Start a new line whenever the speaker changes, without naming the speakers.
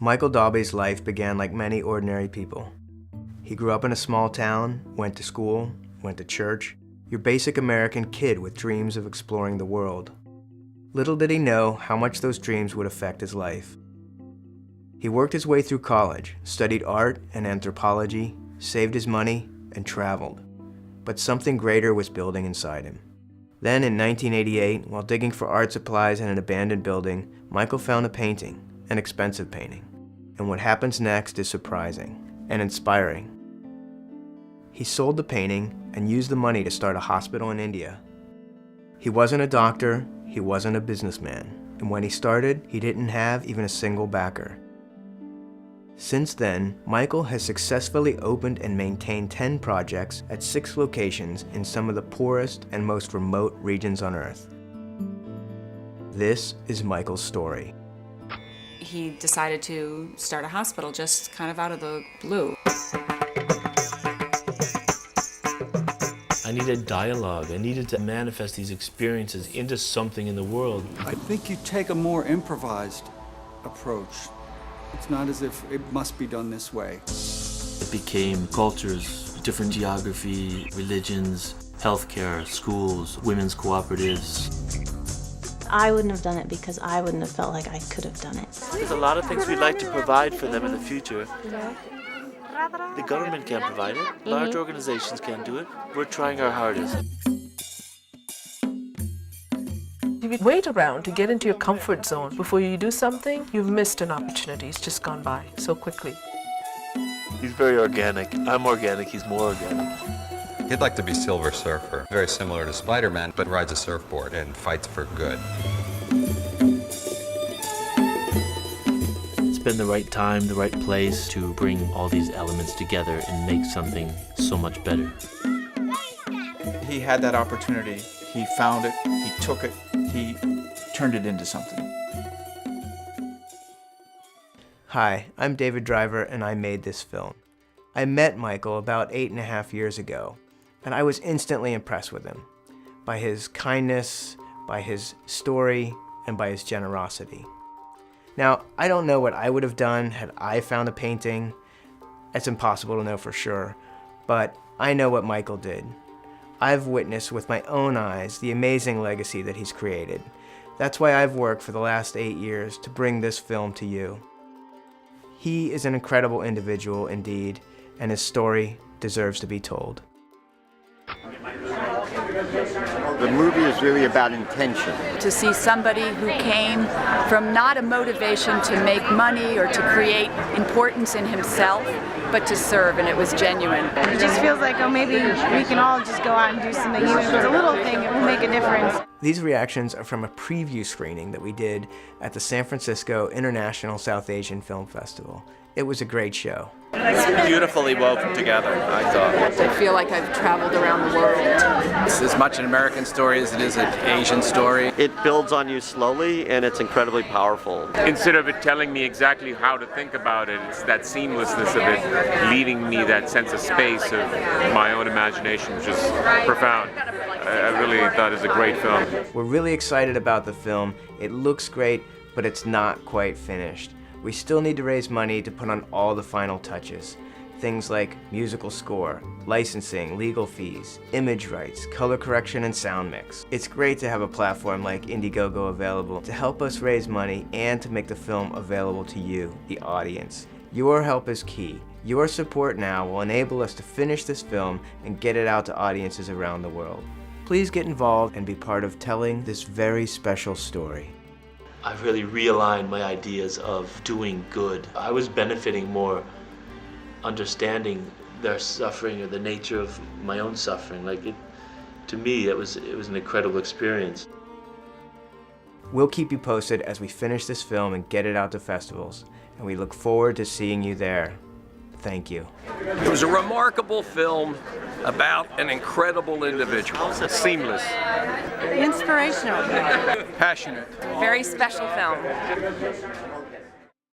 Michael Dalby's life began like many ordinary people. He grew up in a small town, went to school, went to church, your basic American kid with dreams of exploring the world. Little did he know how much those dreams would affect his life. He worked his way through college, studied art and anthropology, saved his money, and traveled. But something greater was building inside him. Then in 1988, while digging for art supplies in an abandoned building, Michael found a painting, an expensive painting. And what happens next is surprising and inspiring. He sold the painting and used the money to start a hospital in India. He wasn't a doctor, he wasn't a businessman, and when he started, he didn't have even a single backer. Since then, Michael has successfully opened and maintained 10 projects at 6 locations in some of the poorest and most remote regions on Earth. This is Michael's story.
He decided to start a hospital just kind of out of the blue.
I needed dialogue. I needed to manifest these experiences into something in the world.
I think you take a more improvised approach. It's not as if it must be done this way.
It became cultures, different geography, religions, healthcare, schools, women's cooperatives.
I wouldn't have done it because I wouldn't have felt like I could have done it.
There's a lot of things we'd like to provide for them in the future. The government can't provide it. Large organizations can't do it. We're trying our hardest.
If you wait around to get into your comfort zone before you do something, you've missed an opportunity. It's just gone by so quickly.
He's very organic. I'm organic, he's more organic.
He'd like to be Silver Surfer, very similar to Spider-Man, but rides a surfboard and fights for good.
It's been the right time, the right place to bring all these elements together and make something so much better.
He had that opportunity. He found it, he took it, he turned it into something.
Hi, I'm David Driver and I made this film. I met Michael about 8.5 years ago, and I was instantly impressed with him, by his kindness, by his story, and by his generosity. Now, I don't know what I would have done had I found a painting. It's impossible to know for sure, but I know what Michael did. I've witnessed with my own eyes the amazing legacy that he's created. That's why I've worked for the last 8 years to bring this film to you. He is an incredible individual indeed, and his story deserves to be told.
The movie is really about intention.
To see somebody who came from not a motivation to make money or to create importance in himself, but to serve, and it was genuine.
It just feels like, oh, maybe we can all just go out and do something, even if it's a little thing, it will make a difference.
These reactions are from a preview screening that we did at the San Francisco International South Asian Film Festival. It was a great show.
It's beautifully woven together, I thought.
I feel like I've traveled around the world.
It's as much an American story as it is an Asian story.
It builds on you slowly, and it's incredibly powerful.
Instead of it telling me exactly how to think about it, it's that seamlessness of it leaving me that sense of space of my own imagination, which is profound. I really thought it was a great film.
We're really excited about the film. It looks great, but it's not quite finished. We still need to raise money to put on all the final touches. Things like musical score, licensing, legal fees, image rights, color correction, and sound mix. It's great to have a platform like Indiegogo available to help us raise money and to make the film available to you, the audience. Your help is key. Your support now will enable us to finish this film and get it out to audiences around the world. Please get involved and be part of telling this very special story.
I've really realigned my ideas of doing good. I was benefiting more understanding their suffering or the nature of my own suffering. To me, it was an incredible experience.
We'll keep you posted as we finish this film and get it out to festivals, and we look forward to seeing you there. Thank you.
It was a remarkable film about an incredible individual.
Seamless.
Inspirational.
Passionate.
Very special film.